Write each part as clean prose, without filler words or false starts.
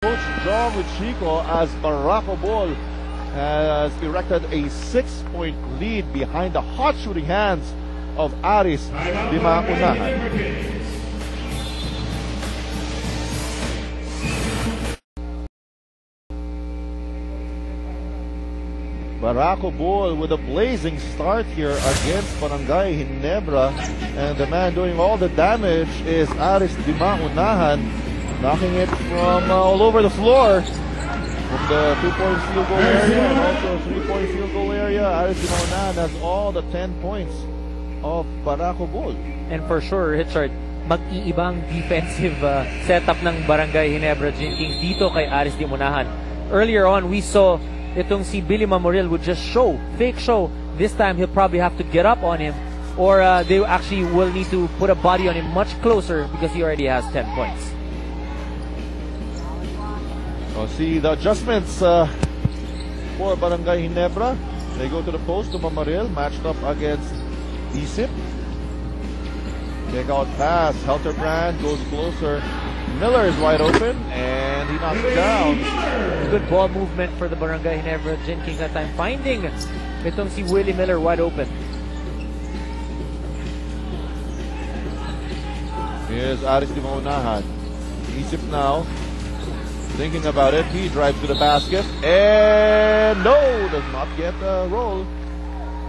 Coach John with Chico as Barako Bull has erected a 6-point lead behind the hot shooting hands of Aris di Maunahan. Barako Bull with a blazing start here against Barangay Ginebra, and the man doing all the damage is Aris di Maunahan, knocking it from all over the floor from the 2-point field goal area and also 3-point field goal area. Aris di Maunahan has all the 10 points of Barako Bull. And for sure, Richard, mag-iibang defensive setup ng Barangay Ginebra Kings dito kay Aris di Maunahan. Earlier on, we saw itong si Billy Mamoriel would just fake show. This time, he'll probably have to get up on him, or they actually will need to put a body on him much closer because he already has 10 points. Well, see the adjustments for Barangay Ginebra. They go to the post to Mamoriel, matched up against Isip. Take out pass. Helterbrand goes closer. Miller is wide open, and he knocks it down. Good ball movement for the Barangay Ginebra Kings that time, finding itong si Willie Miller wide open. Here's Aris di Maunahan. Isip now, thinking about it. He drives to the basket, and no, does not get a roll.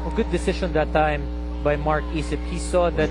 A good decision that time by Mark Isip. He saw that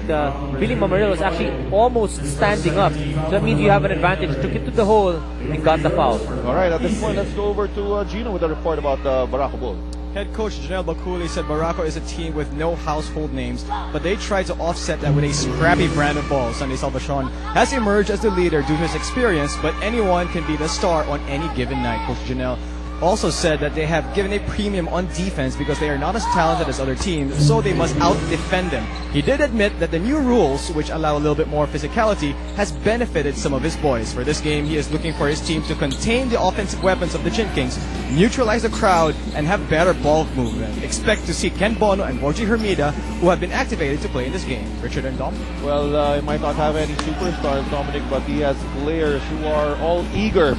Billy Mamoriel was actually almost standing up. So that means you have an advantage. Took it to the hole and got the foul. All right, at this point, let's go over to Gino with a report about Barako Bull. Head coach Janelle Bakuli said Barako is a team with no household names, but they tried to offset that with a scrappy Brandon Ball. Sunday Salvation has emerged as the leader due to his experience, but anyone can be the star on any given night. Coach Janelle also said that they have given a premium on defense because they are not as talented as other teams, so they must out-defend them. He did admit that the new rules, which allow a little bit more physicality, has benefited some of his boys. For this game, he is looking for his team to contain the offensive weapons of the Kings, neutralize the crowd, and have better ball movement. Expect to see Ken Bono and Borgie Hermida, who have been activated to play in this game. Richard and Dom? Well, he might not have any superstars, Dominic, but he has players who are all eager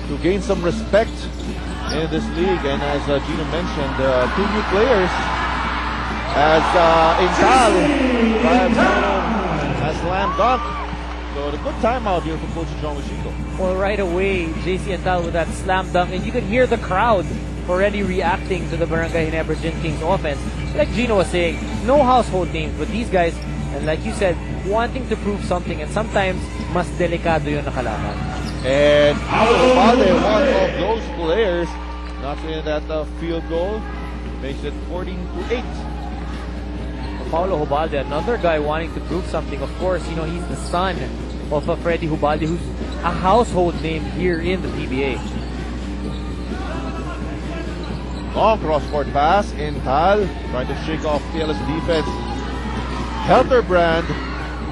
to gain some respect in this league. And as Gino mentioned, 2 new players as Intal has slam dunk. So the good timeout here for Coach John Chico. Well, right away, JC Intal with that slam dunk, and you could hear the crowd already reacting to the Barangay Ginebra Kings offense. Like Gino was saying, no household names, but these guys, and like you said, wanting to prove something, and sometimes mas delikado yun na kalaban. And Ubalde, one of those players, not in that field goal, makes it 14-8. Paulo Ubalde, another guy wanting to prove something. Of course, you know, he's the son of Freddy Ubalde, who's a household name here in the PBA. Long cross-court pass. Intal trying to shake off PLS defense. Helterbrand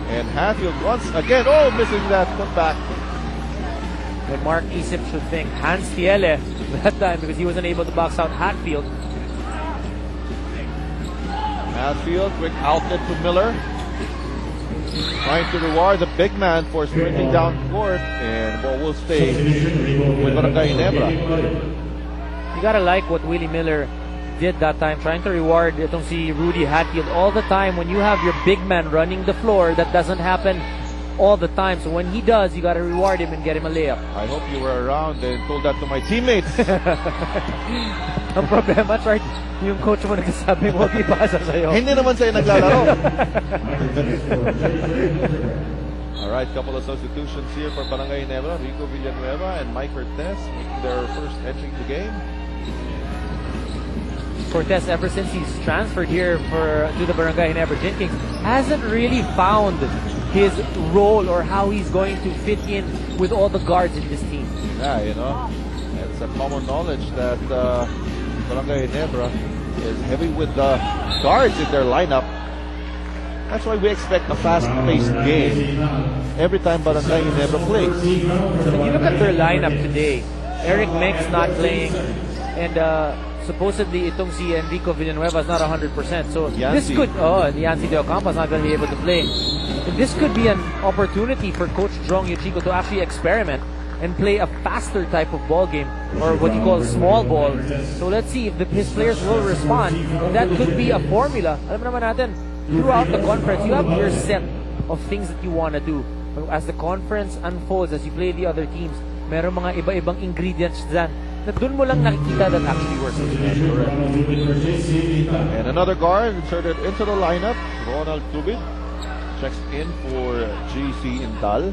and Hatfield once again. Oh, missing that putback. But Mark Isip should thank Hans Tiele that time because he wasn't able to box out Hatfield. Hatfield, quick outlet to Miller. Trying to reward the big man for sprinting down court, and the ball will stay with Barangay Ginebra. You gotta like what Willie Miller did that time, trying to reward itong si Rudy Hatfield all the time. When you have your big man running the floor, that doesn't happen all the time. So when he does, you gotta reward him and get him a layup. I hope you were around and told that to my teammates. Ang problema, Chart, yung coach mo nagsasabi, huwag ipasa sa'yo. Hindi naman sa'yo naglalaro. Alright, couple of substitutions here for Barangay Ginebra. Rico Villanueva and Mike Cortez making their first entry in the game. Cortez, ever since he's transferred here to the Barangay Ginebra Kings, hasn't really found his role or how he's going to fit in with all the guards in this team. Yeah, you know, it's a common knowledge that Barangay Ginebra is heavy with the guards in their lineup. That's why we expect a fast-paced game every time Barangay Ginebra plays. When you look at their lineup today, Eric Menk's not playing, and supposedly itong si Enrico Villanueva is not 100%. So this could, Yancy De Ocampo is not going to be able to play. And this could be an opportunity for Coach Jong Yuchiko to actually experiment and play a faster type of ball game, or what you call small ball. So let's see if his players will respond, and that could be a formula. Alam naman natin, throughout the conference, you have your set of things that you want to do. As the conference unfolds, as you play the other teams, meron mga iba-ibang ingredients dyan na dun mo lang nakikita that actually works. And another guard inserted into the lineup. Ronald Tubid checks in for GC Intal.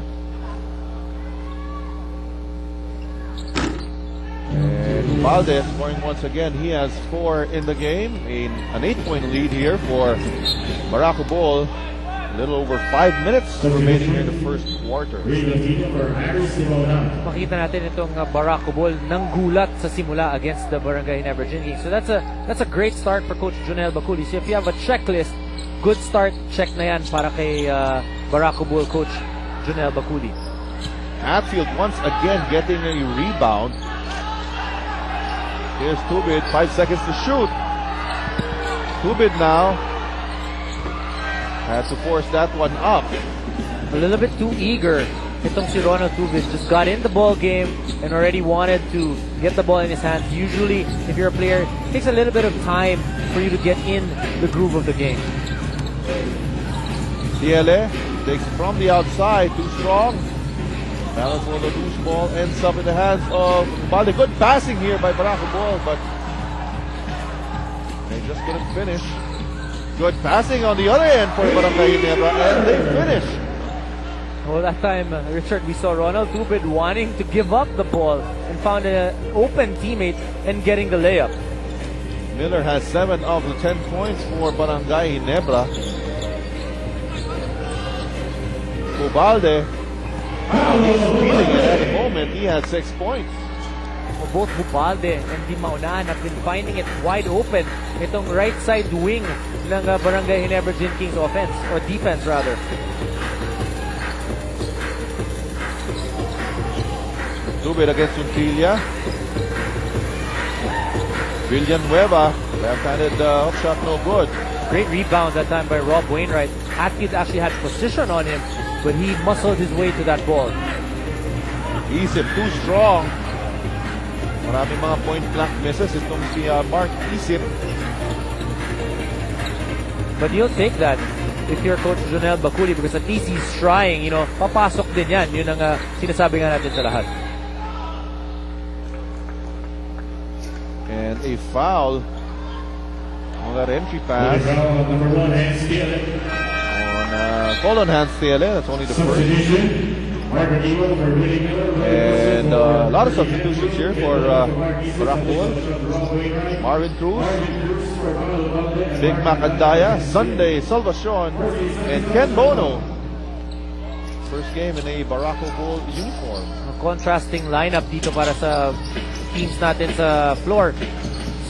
And Valdez scoring once again. He has 4 in the game. An 8-point lead here for Barako Bull. A little over 5 minutes remaining in the first quarter. Makita natin itong Barako Bull nang gulat sa simula against the Barangay Ginebra Kings. So that's a great start for Coach Junel Baculi. So if you have a checklist, good start, check na yan para kay Barako Bull Coach Junel Baculi. Hatfield once again getting a rebound. Here's Tubid, 5 seconds to shoot. Tubid now had to force that one up. A little bit too eager. Itong si Ronald Tubid just got in the ball game and already wanted to get the ball in his hands. Usually, if you're a player, it takes a little bit of time for you to get in the groove of the game. Tiele takes it from the outside, too strong. Balance for the loose ball, ends up in the hands of Balde. Good passing here by Barako Bull, but they just couldn't finish. Good passing on the other end for Barangay Ginebra, and they finish. Well, that time, Richard, we saw Ronald Tubid wanting to give up the ball and found an open teammate and getting the layup. Miller has 7 of the 10 points for Barangay Ginebra. Ubalde, he's feeling it at the moment. He has 6 points. Both Bubalde and Di Maunahan have been finding it wide open. Itong right side wing ng Barangay Ginebra Kings offense, or defense rather. Tubid against Untilla. Villanueva, left-handed hook shot, no good. Great rebound that time by Rob Wainwright. Hatfield actually had position on him, but he muscled his way to that ball. Isip too strong. Maraming mga point-blank misses itong si Mark Isip. But you'll take that if you're Coach Junel Baculi, because at least he's trying, papasok din yan. Yun ang sinasabi nga natin sa lahat. And a foul on that entry pass. Call on Hans Thiele. That's only the first. And a lot of substitutions here for Barako Bull. Marvin Cruz, Big Mac Andaya, Sunday Salvacion, and Ken Bono. First game in a Barako Bull uniform. A contrasting lineup dito para sa teams natin sa floor.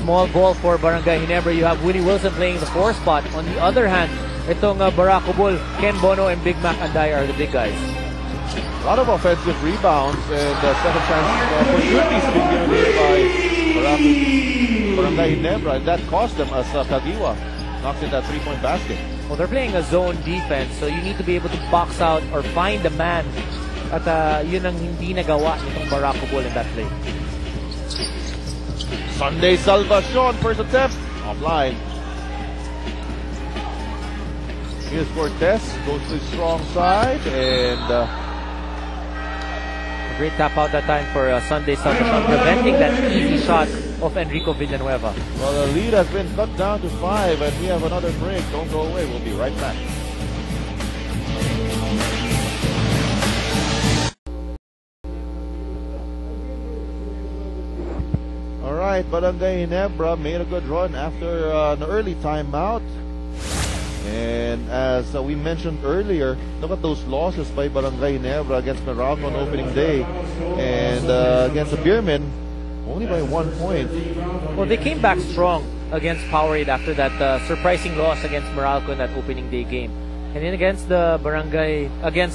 Small ball for Barangay Ginebra. You have Willie Wilson playing the 4 spot. On the other hand, itong Barako Bull, Ken Bono and Big Mac Andaya are the big guys. A lot of offensive rebounds and second chance opportunities being given by Barangay Ginebra, and that cost them as Kagiwa knocks in that 3-point basket. Well, they're playing a zone defense, so you need to be able to box out or find a man. At yun ang hindi nagawa nitong Barako Bull in that play. Sunday Salvacion, first attempt, offline. Here's Cortez, goes to the strong side, and a great tap out that time for Sunday Salvacion, preventing that easy shot of Enrico Villanueva. Well, the lead has been cut down to 5, and we have another break. Don't go away, we'll be right back. Alright, Barangay Ginebra made a good run after an early timeout. And as we mentioned earlier, look at those losses by Barangay Ginebra against Meralco on opening day, and against the Beermen, only by 1 point. Well, they came back strong against Powerade after that surprising loss against Meralco in that opening day game. And then against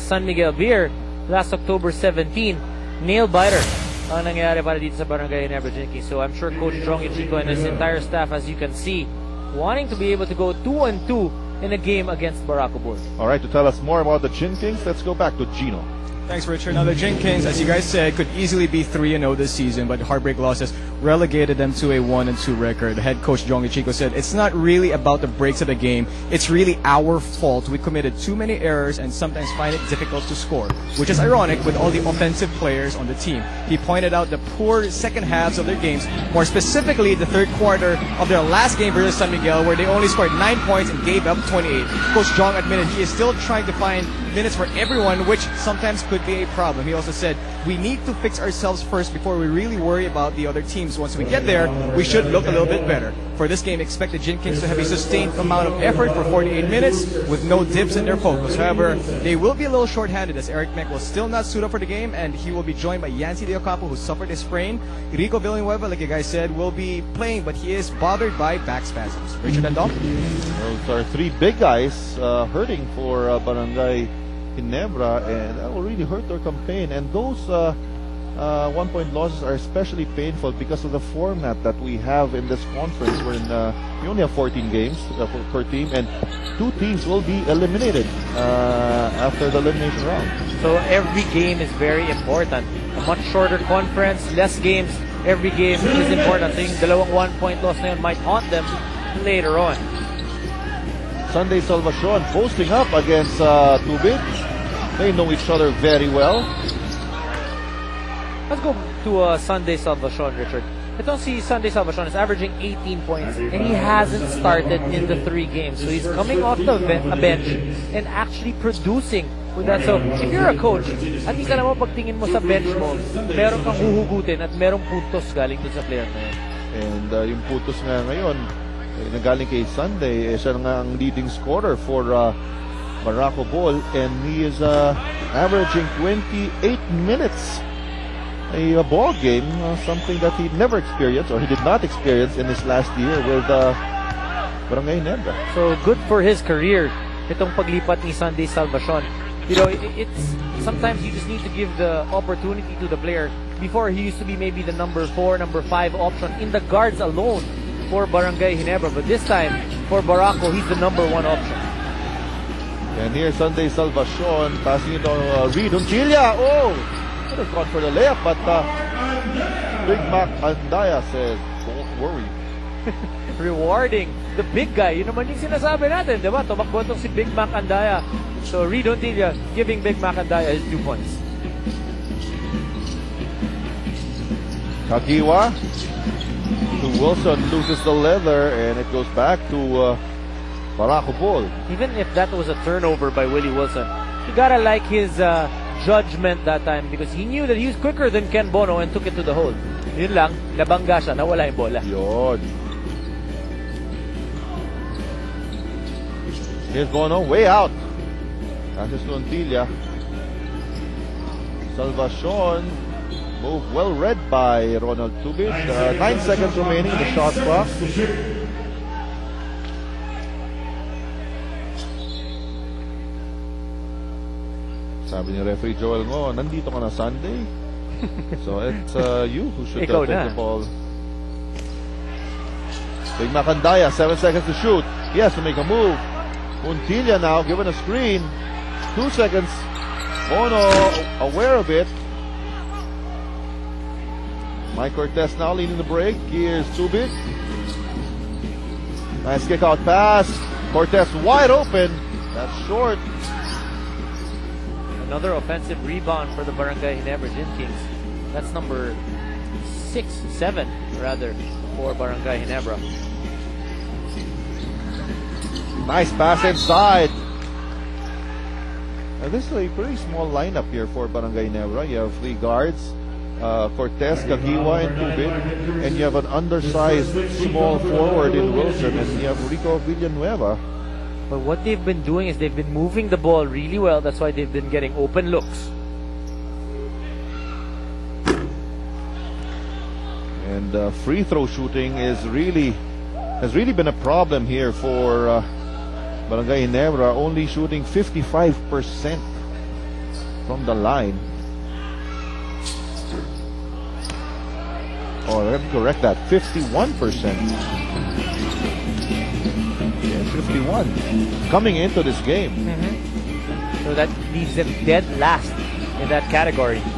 San Miguel Beer last October 17, nail biter ang nangyari para dito sa Barangay Ginebra Kings. So I'm sure Coach Jong Ichico and his entire staff, as you can see, wanting to be able to go 2-2 in a game against Barako Bull. All right, to tell us more about the Chin Kings, let's go back to Gino. Thanks, Richard. Now, the Jin Kings, as you guys said, could easily be 3-0 this season, but heartbreak losses relegated them to a 1-2 record. The head coach, Jongi Chico, said it's not really about the breaks of the game. It's really our fault. We committed too many errors and sometimes find it difficult to score, which is ironic with all the offensive players on the team. He pointed out the poor second halves of their games, more specifically the third quarter of their last game versus San Miguel, where they only scored 9 points and gave up 28. Coach Jong admitted he is still trying to find minutes for everyone, which sometimes could be a problem. He also said, we need to fix ourselves first before we really worry about the other teams. Once we get there, we should look a little bit better. For this game, expect the Jin Kings to have a sustained amount of effort for 48 minutes with no dips in their focus. However, they will be a little short-handed as Eric Mek will still not suit up for the game, and he will be joined by Yancy De Ocampo, who suffered a sprain. Rico Villanueva, like you guys said, will be playing, but he is bothered by back spasms. Richard and Dom? Those are three big guys hurting for Barangay Ginebra, and that will really hurt their campaign. And those 1-point losses are especially painful because of the format that we have in this conference, wherein we only have 14 games per team, and 2 teams will be eliminated after the elimination round. So every game is very important. A much shorter conference, less games. Every game is important. So yung dalawang 1-point loss na yun might haunt them later on. Sunday Salvacion posting up against Tubig. They know each other very well. Let's go to Sunday Salvacion, Richard. Itong si Sunday Salvacion is averaging 18 points and he hasn't started in the 3 games. So he's coming off the bench and actually producing with that. So if you're a coach, at least alam mo pagtingin mo sa bench mo, meron kang huhugutin at merong puntos galing dun sa player na yun. And yung puntos nga ngayon, nagaling kay Sunday, siya nga ang leading scorer for Barako Bull, and he is averaging 28 minutes a ball game, something that he never experienced, or he did not experience in his last year with Barangay Ginebra. So good for his career, itong paglipat ni Sunday Salvacion. You know, it's sometimes you just need to give the opportunity to the player. Before, he used to be maybe the number 4, number 5 option in the guards alone for Barangay Ginebra, but this time for Barako, he's the number 1 option. And here Sunday Salvacion passing it on Reed Uncilia. Oh, could have gone for the layup, but Big Mac Andaya says, don't worry. Rewarding the big guy. Yun naman yung sinasabi natin, di ba? Tumakbo itong si Big Mac Andaya. So Reed Uncilia giving Big Mac Andaya his 2 points. Kagiwa to Wilson, loses the leather, and it goes back to Barako Bull. Even if that was a turnover by Willie Wilson, you gotta like his judgment that time because he knew that he was quicker than Ken Bono and took it to the hole. Yun lang, nabangga siya, nawala yung bola. Yun. Here's Bono, way out. Passes to Uncilia. Salvacion, move well read by Ronald Tubig. 9 seconds remaining in the shot clock. Sabi ni referee Joel Ngo, nandito ka na Sunday. So it's you who should take the ball. Big Mac Andaya, 7 seconds to shoot. He has to make a move. Uncilia now given a screen. 2 seconds. Bono aware of it. Mike Cortez now leading the break. Here's Tubig. Nice kick out pass. Cortez wide open. That's short. Another offensive rebound for the Barangay Ginebra Jin Kings. That's number 7 rather for Barangay Ginebra. Nice pass inside. This is a pretty small lineup here for Barangay Ginebra. You have 3 guards, Cortez, Kagiwa, and Tubig, and you have an undersized small forward in Wilson, and you have Rico Villanueva. But what they've been doing is they've been moving the ball really well. That's why they've been getting open looks. And free throw shooting has really been a problem here for Barangay Ginebra, only shooting 55% from the line. Oh, I have to correct that. 51%. 51 coming into this game. So that leaves them dead last in in that category.